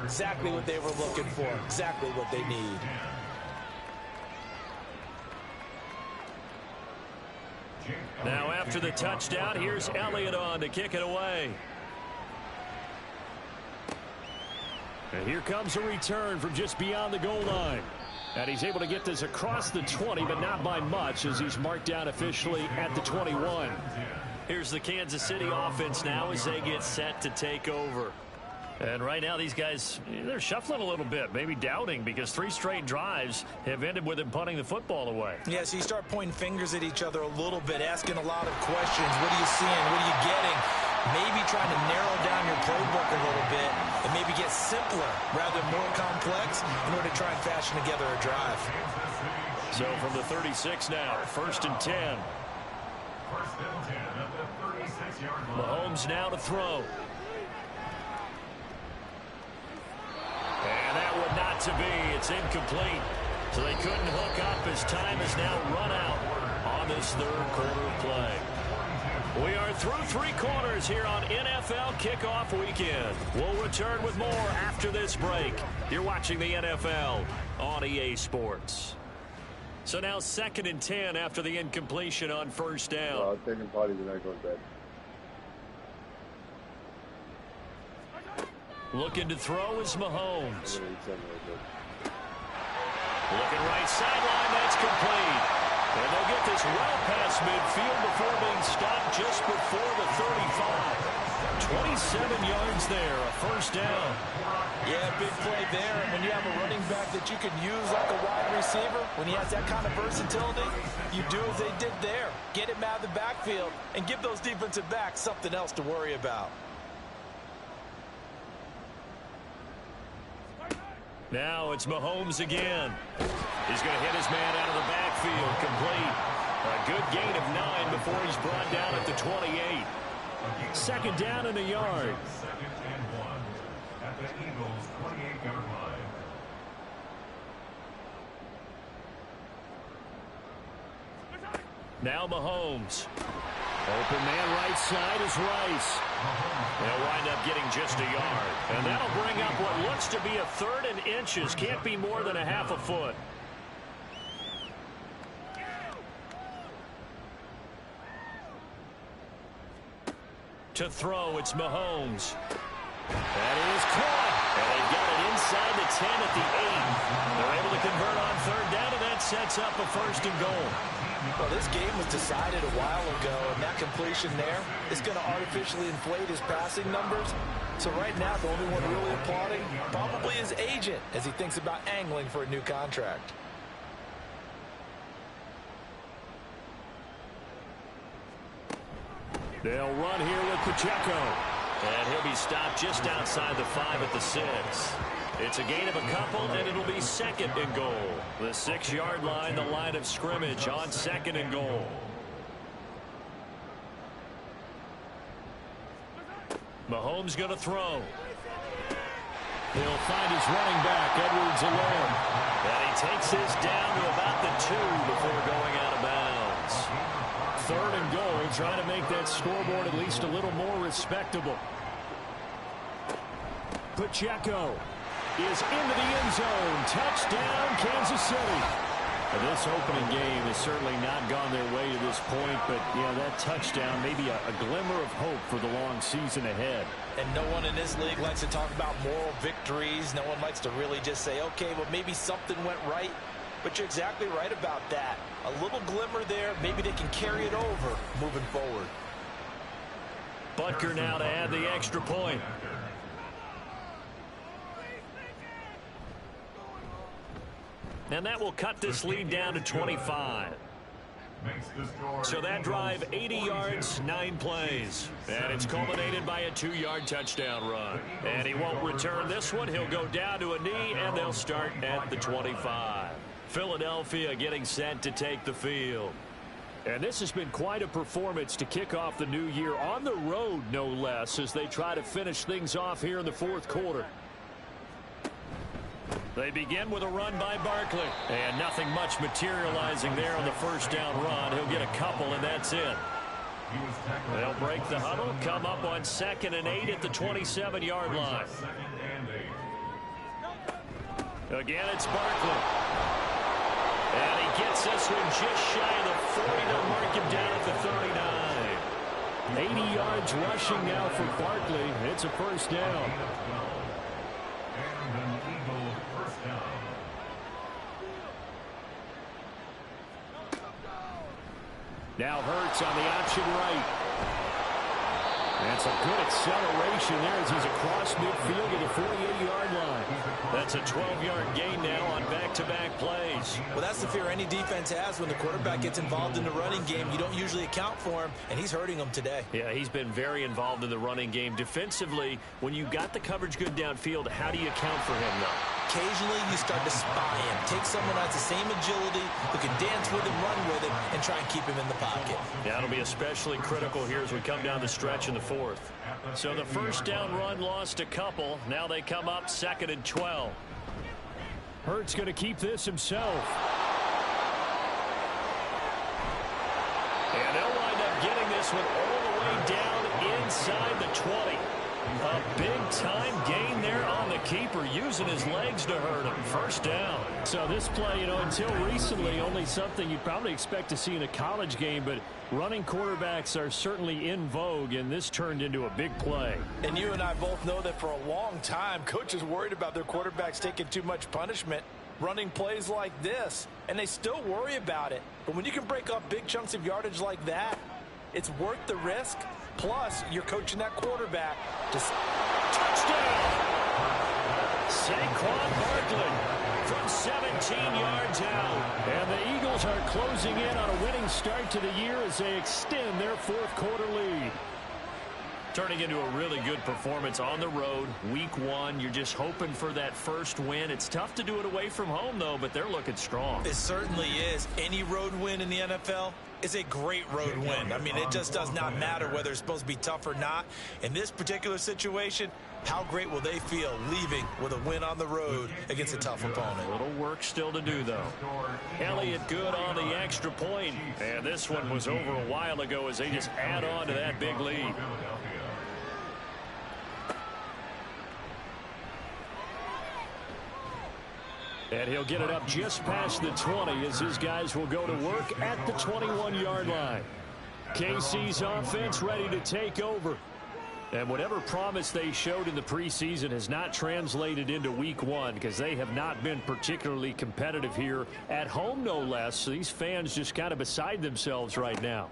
exactly what they were looking for, exactly what they need. Now after the touchdown, here's Elliott on to kick it away. And here comes a return from just beyond the goal line. And he's able to get this across the 20, but not by much, as he's marked down officially at the 21. Here's the Kansas City offense now as they get set to take over. And right now these guys, they're shuffling a little bit, maybe doubting, because 3 straight drives have ended with them punting the football away. Yeah, so you start pointing fingers at each other a little bit, asking a lot of questions. What are you seeing? What are you getting? Maybe trying to narrow down your playbook a little bit and maybe get simpler rather than more complex in order to try and fashion together a drive. So from the 36 now, 1st and 10. 1st and 10 at the 36-yard line. Mahomes now to throw. And that would not to be. It's incomplete. So they couldn't hook up as time has now run out on this 3rd quarter of play. We are through 3 quarters here on NFL Kickoff Weekend. We'll return with more after this break. You're watching the NFL on EA Sports. So now 2nd and 10 after the incompletion on 1st down. I'm taking parties and not going to bed. Looking to throw is Mahomes. Looking right sideline, that's complete. And they'll get this well past midfield before being stopped just before the 35. 27 yards there, a 1st down. Yeah, big play there. And when you have a running back that you can use like a wide receiver, when he has that kind of versatility, you do as they did there. Get him out of the backfield and give those defensive backs something else to worry about. Now it's Mahomes again. He's going to hit his man out of the backfield, complete. A good gain of 9 before he's brought down at the 28. 2nd down and a yard. 2nd and 1 at the Eagles' 28-yard line. Now Mahomes. Open man right side is Rice. They'll wind up getting just a yard. And that'll bring up what looks to be a 3rd and inches. Can't be more than a half a foot. To throw, it's Mahomes. That is caught. And they've got it inside the 10 at the 8. They're able to convert on 3rd down, and that sets up a 1st and goal. Well, this game was decided a while ago, and that completion there is going to artificially inflate his passing numbers. So right now, the only one really applauding probably his agent as he thinks about angling for a new contract. They'll run here with Pacheco. And he'll be stopped just outside the 5 at the 6. It's a gain of a couple, and it'll be 2nd and goal. The 6-yard line, the line of scrimmage on 2nd and goal. Mahomes going to throw. He'll find his running back, Edwards alone. And he takes this down to about the 2 before going out of bounds. 3rd and goal, trying to make that scoreboard at least a little more respectable. Pacheco is into the end zone. Touchdown, Kansas City. Now, this opening game has certainly not gone their way to this point, but yeah, that touchdown may be a glimmer of hope for the long season ahead. And no one in this league likes to talk about moral victories. No one likes to really just say, okay, well, maybe something went right. But you're exactly right about that. A little glimmer there. Maybe they can carry it over moving forward. Butker now to add the extra point. And that will cut this lead down to 25. So that drive, 80 yards, 9 plays. And it's culminated by a 2-yard touchdown run. And he won't return this one. He'll go down to a knee, and they'll start at the 25. Philadelphia getting set to take the field. And this has been quite a performance to kick off the new year on the road, no less, as they try to finish things off here in the 4th quarter. They begin with a run by Barkley. And nothing much materializing there on the 1st down run. He'll get a couple, and that's it. They'll break the huddle, come up on 2nd and 8 at the 27-yard line. Again, it's Barkley. And he gets this one just shy of the 40. They'll mark him down at the 39. 80 yards rushing now for Barkley. It's a 1st down. Now Hurts on the option right. That's a good acceleration there as he's across midfield to the 48-yard line. That's a 12-yard gain now on back-to-back plays. Well, that's the fear any defense has when the quarterback gets involved in the running game. You don't usually account for him, and he's hurting them today. Yeah, he's been very involved in the running game. Defensively, when you got the coverage good downfield, how do you account for him, though? Occasionally, you start to spy him. Take someone who has the same agility, who can dance with him, run with him, and try and keep him in the pocket. Yeah, it'll be especially critical here as we come down the stretch in the fourth. So the first down run lost a couple. Now they come up 2nd and 12. Hurts going to keep this himself. And they'll wind up getting this one all the way down inside the 20. A big-time gain there on the keeper, using his legs to hurt him. First down. So this play, until recently, only something you'd probably expect to see in a college game, but running quarterbacks are certainly in vogue, and this turned into a big play. And you and I both know that for a long time, coaches worried about their quarterbacks taking too much punishment, running plays like this, and they still worry about it. But when you can break up big chunks of yardage like that, it's worth the risk. Plus, you're coaching that quarterback to touchdown. Saquon Barkley from 17 yards out. And the Eagles are closing in on a winning start to the year as they extend their fourth quarter lead. Turning into a really good performance on the road. Week 1, you're just hoping for that first win. It's tough to do it away from home, though, but they're looking strong. It certainly is. Any road win in the NFL is a great road win. I mean, it just does not matter whether it's supposed to be tough or not. In this particular situation, how great will they feel leaving with a win on the road against a tough opponent? A little work still to do, though. Elliott good on the extra point. And this one was over a while ago as they just add on to that big lead. And he'll get it up just past the 20 as his guys will go to work at the 21-yard line. KC's offense ready to take over. And whatever promise they showed in the preseason has not translated into week 1 because they have not been particularly competitive here at home, no less. So these fans just kind of beside themselves right now.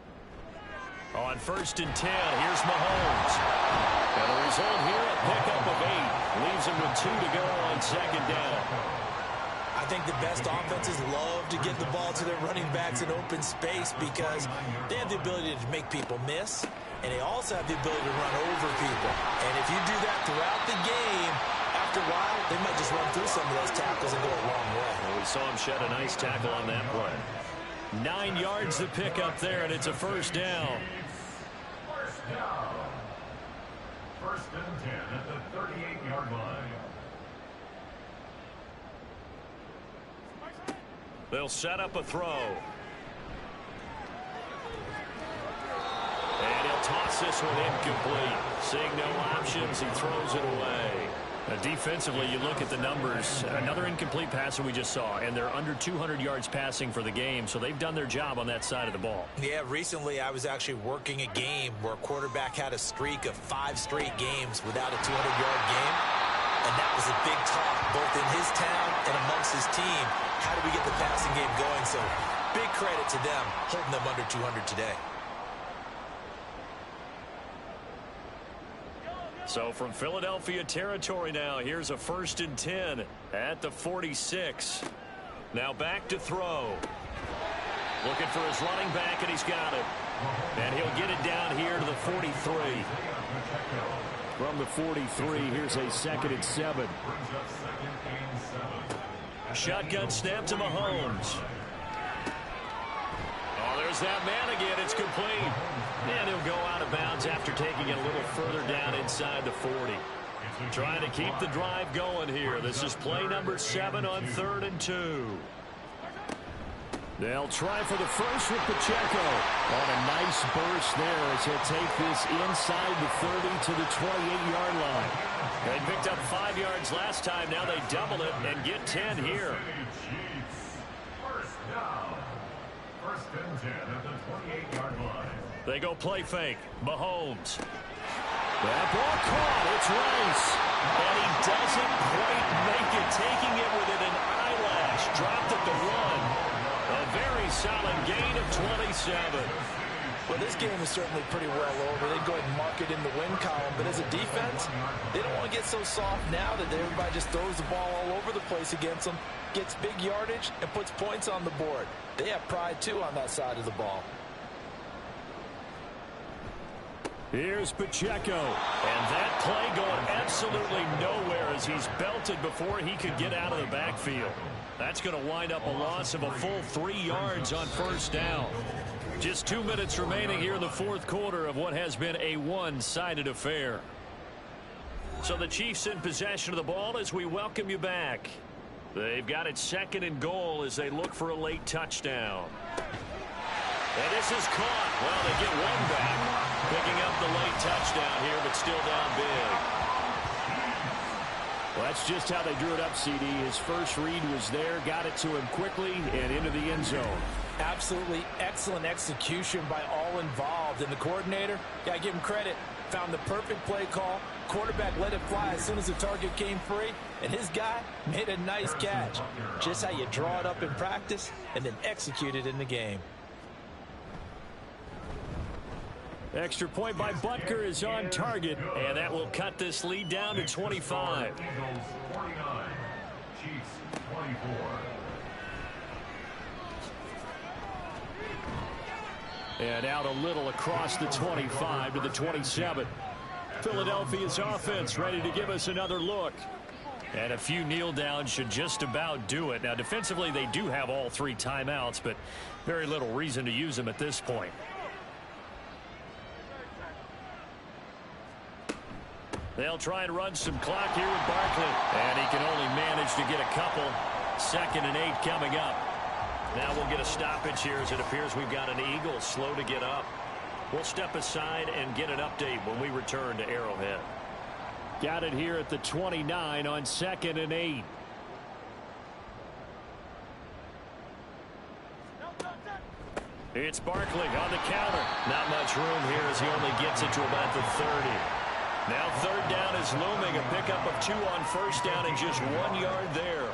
On 1st and 10, here's Mahomes. And the result here, a pickup of 8. Leaves him with 2 to go on 2nd down. I think the best offenses love to get the ball to their running backs in open space because they have the ability to make people miss, and they also have the ability to run over people. And if you do that throughout the game, after a while, they might just run through some of those tackles and go a long way. Well, we saw him shed a nice tackle on that play. 9 yards to pick up there, and it's a first down. First down. 1st and 10 at the 38-yard line. They'll set up a throw. And he'll toss this one incomplete. Seeing no options, he throws it away. Defensively, you look at the numbers. Another incomplete pass that we just saw, and they're under 200 yards passing for the game, so they've done their job on that side of the ball. Yeah, recently I was actually working a game where a quarterback had a streak of 5 straight games without a 200-yard game, and that was a big talk both in his town and amongst his team. How do we get the passing game going? So big credit to them holding them under 200 today. So from Philadelphia territory now, here's a 1st and 10 at the 46. Now back to throw. Looking for his running back, and he's got it. And he'll get it down here to the 43. From the 43, here's a 2nd and 7. Shotgun snap to Mahomes. Oh, there's that man again. It's complete. And he'll go out of bounds after taking it a little further down inside the 40. Trying to keep the drive going here. This is play number 7 on 3rd and 2. They'll try for the first with Pacheco. On a nice burst there as he'll take this inside the 30 to the 28-yard line. They picked up 5 yards last time. Now they double it and get 10 here. First down. 1st and 10 at the 28-yard line. They go play fake. Mahomes. That ball caught. It's Rice. And he doesn't quite make it. Taking it within an eyelash. Dropped at the 1. A very solid gain of 27. Well, this game is certainly pretty well over. They'd go ahead and mark it in the win column. But as a defense, they don't want to get so soft now that everybody just throws the ball all over the place against them, gets big yardage, and puts points on the board. They have pride, too, on that side of the ball. Here's Pacheco. And that play going absolutely nowhere as he's belted before he could get out of the backfield. That's going to wind up a loss of a full 3 yards on first down. Just 2 minutes remaining here in the fourth quarter of what has been a one-sided affair. So the Chiefs in possession of the ball as we welcome you back. They've got it 2nd and goal as they look for a late touchdown. And this is caught. Well, they get one back. Picking up the late touchdown here, but still down big. Well, that's just how they drew it up, CD. His first read was there, got it to him quickly, and into the end zone. Absolutely excellent execution by all involved. And the coordinator, got to give him credit, found the perfect play call. Quarterback let it fly as soon as the target came free, and his guy made a nice catch. Just how you draw it up in practice and then execute it in the game. Extra point by Butker is on target, and that will cut this lead down to 25. Eagles 49, Chiefs 24. and out a little across the 25 to the 27. Philadelphia's offense ready to give us another look. And a few kneel downs should just about do it. Now, defensively, they do have all 3 timeouts, but very little reason to use them at this point. They'll try and run some clock here with Barkley. And he can only manage to get a couple. 2nd and 8 coming up. Now we'll get a stoppage here as it appears we've got an Eagle slow to get up. We'll step aside and get an update when we return to Arrowhead. Got it here at the 29 on 2nd and 8. It's Barkley on the counter. Not much room here as he only gets it to about the 30. Now 3rd down is looming. A pickup of 2 on 1st down and just 1 yard there.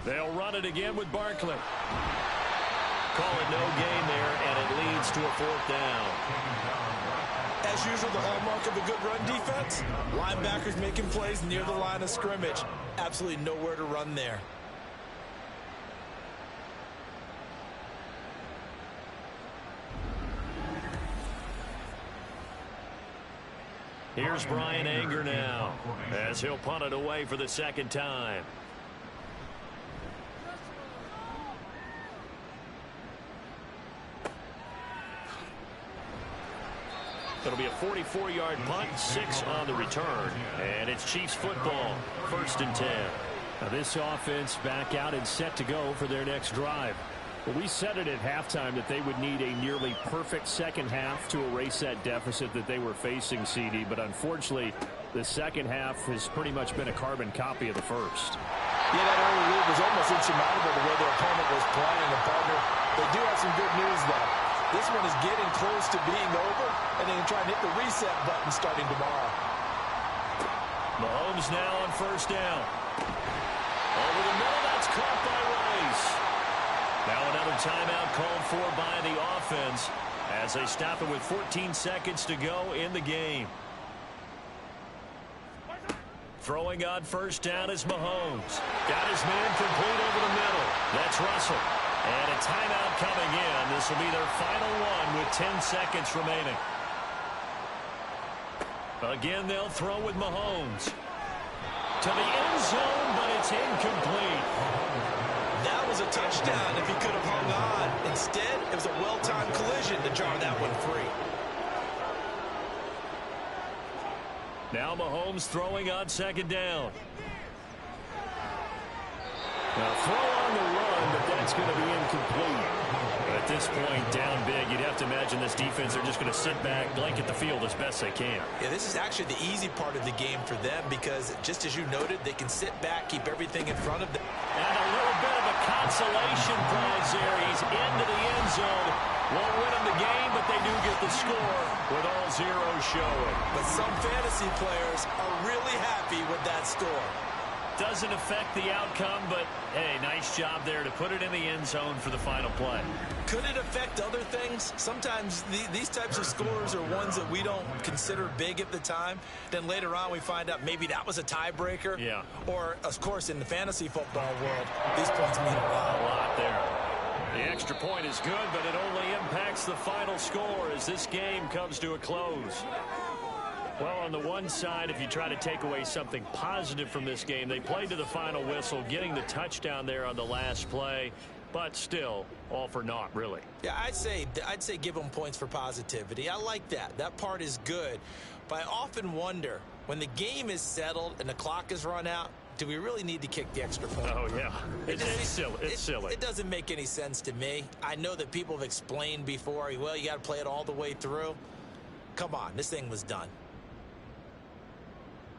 They'll run it again with Barkley. Call it no gain there, and it leads to a 4th down. As usual, the hallmark of a good run defense, linebackers making plays near the line of scrimmage. Absolutely nowhere to run there. Here's Brian Anger now as he'll punt it away for the 2nd time. It'll be a 44-yard punt, 6 on the return. And it's Chiefs football, 1st and 10. Now this offense back out and set to go for their next drive. Well, we said it at halftime that they would need a nearly perfect second half to erase that deficit that they were facing, CD. But unfortunately, the second half has pretty much been a carbon copy of the first. Yeah, that early lead was almost insurmountable the way their opponent was playing. And, partner, they do have some good news, though. This one is getting close to being over, and they can try and hit the reset button starting tomorrow. Mahomes now on 1st down. Over the middle, that's caught by Rice. Now another timeout called for by the offense as they stop it with 14 seconds to go in the game. Throwing on 1st down is Mahomes. Got his man complete over the middle. That's Russell. And a timeout coming in. This will be their final one with 10 seconds remaining. Again, they'll throw with Mahomes. To the end zone, but it's incomplete. That was a touchdown if he could have hung on. Instead, it was a well-timed collision to jar that one free. Now Mahomes throwing on 2nd down. Now throw on the run, but that's going to be incomplete. At this point, down big, you'd have to imagine this defense, they're just going to sit back, blanket the field as best they can. Yeah, this is actually the easy part of the game for them because, just as you noted, they can sit back, keep everything in front of them. And a little bit of a consolation prize there. He's into the end zone Won't win them the game, but they do get the score with all zeros showing. But some fantasy players are really happy with that score. Doesn't affect the outcome, but, hey, nice job there to put it in the end zone for the final play. Could it affect other things? Sometimes these types of scores are ones that we don't consider big at the time. Then later on we find out maybe that was a tiebreaker. Yeah. Or, of course, in the fantasy football world, these points mean a lot. A lot there. The extra point is good, but it only impacts the final score as this game comes to a close. Well, on the one side, if you try to take away something positive from this game, they played to the final whistle, getting the touchdown there on the last play, but still, all for naught, really. Yeah, I'd say give them points for positivity. I like that. That part is good. But I often wonder, when the game is settled and the clock is run out, do we really need to kick the extra point? Oh, yeah. It's silly. It's silly. It doesn't make any sense to me. I know that people have explained before, well, you got to play it all the way through. Come on, this thing was done.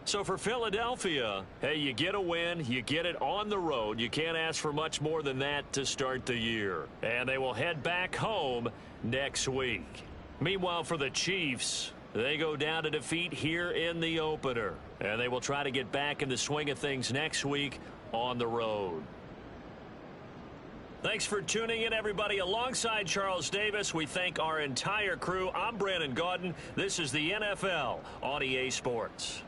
So for Philadelphia, hey, you get a win, you get it on the road. You can't ask for much more than that to start the year. And they will head back home next week. Meanwhile, for the Chiefs, they go down to defeat here in the opener. And they will try to get back in the swing of things next week on the road. Thanks for tuning in, everybody. Alongside Charles Davis, we thank our entire crew. I'm Brandon Gaudin. This is the NFL on EA Sports.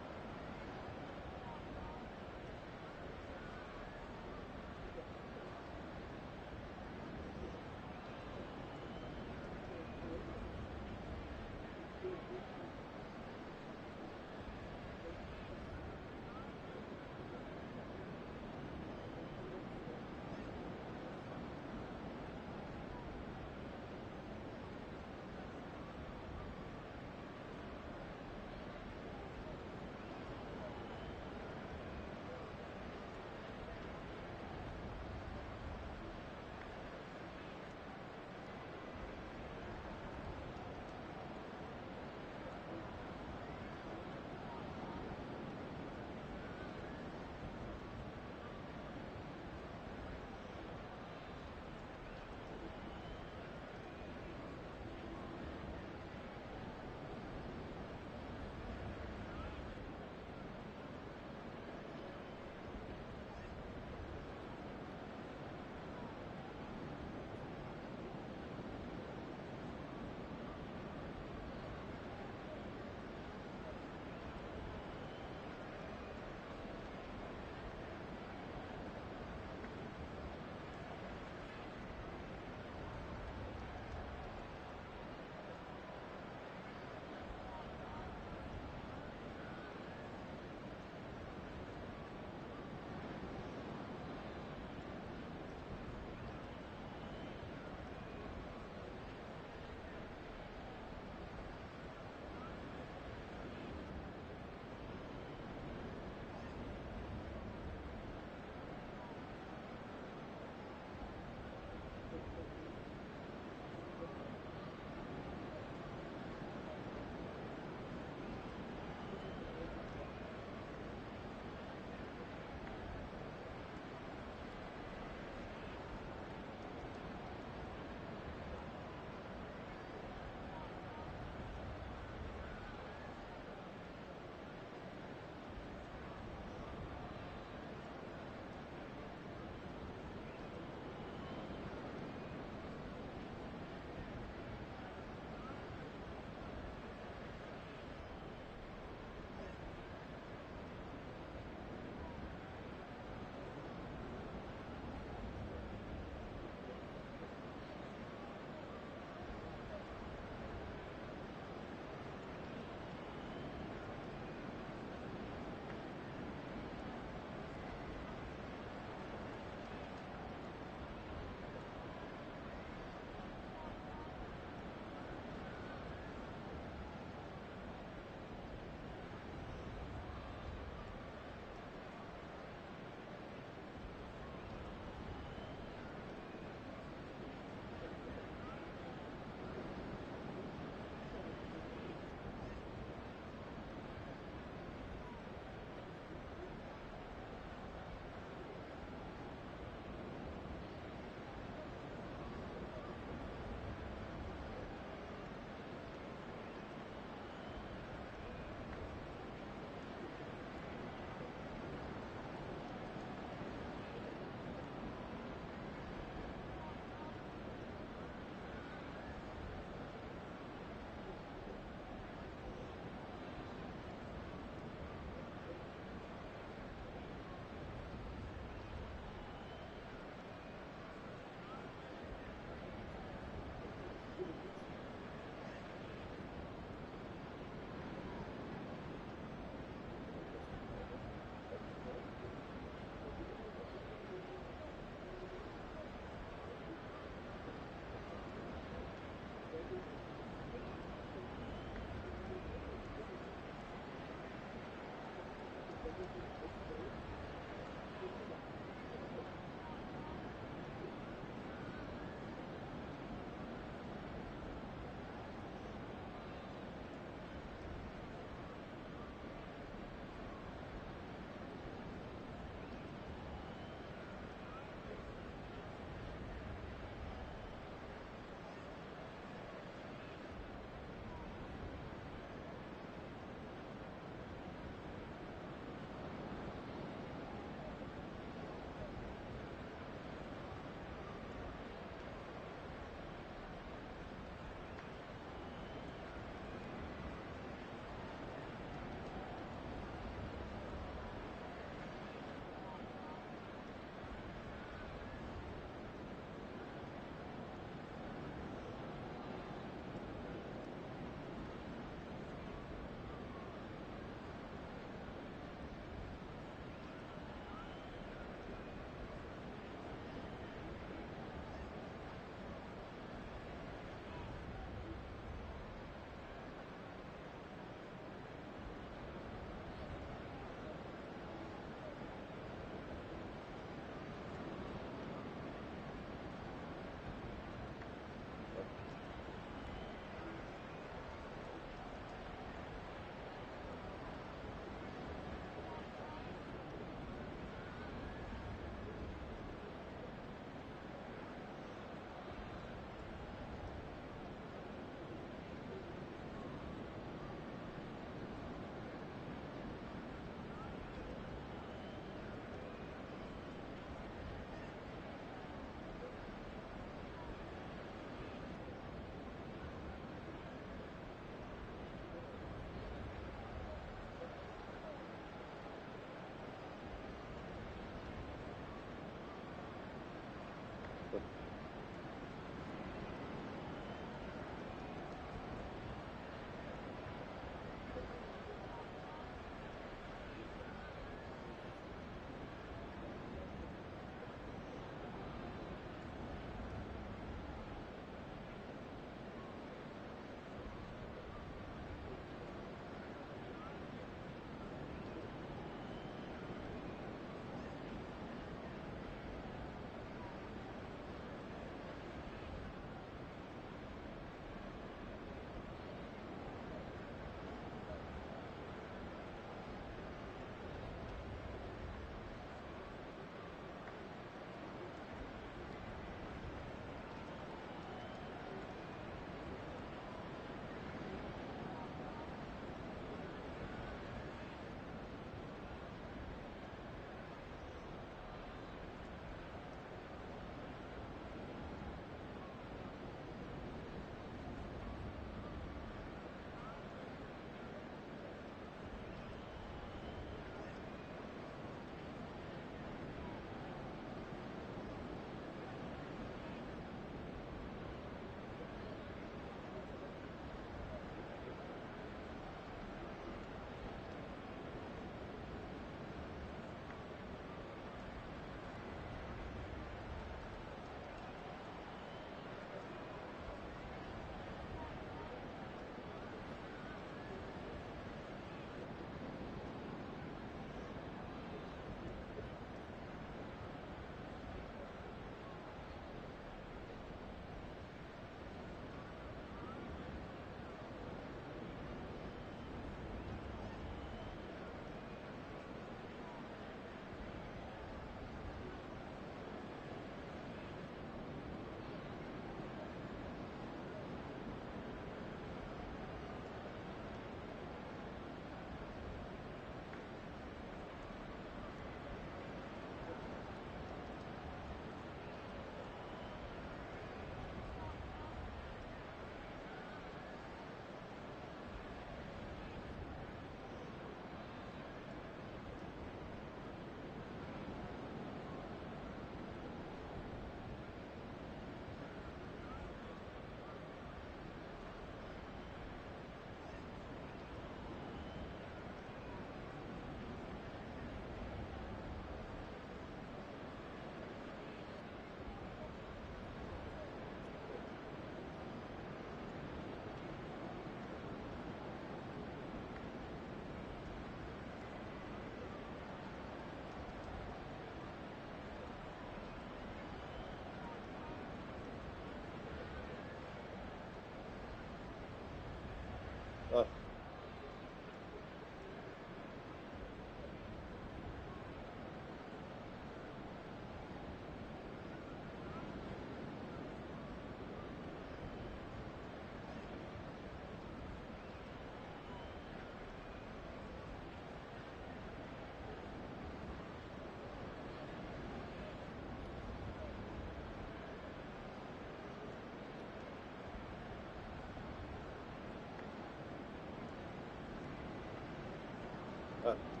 Bye.